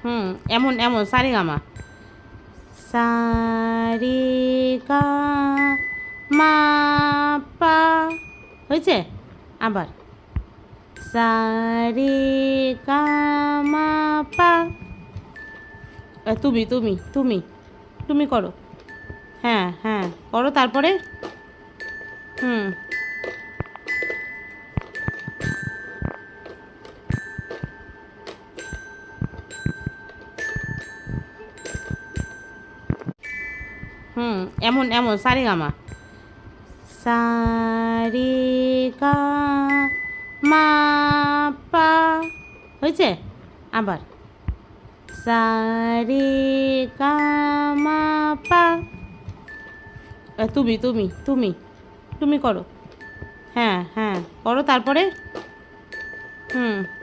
হুম, এমন এমন সারেগামা। সারেগা মা পা। হয়েছে? আবার সারেগা মা পা। তুমি তুমি তুমি তুমি করো। হ্যাঁ হ্যাঁ, করো তারপরে। হুম হুম, এমন এমন সারেগামা। সারেগা মা পা। হয়েছে? আবার সারেগা মা পা। তুমি তুমি তুমি তুমি করো। হ্যাঁ হ্যাঁ, করো তারপরে। হুম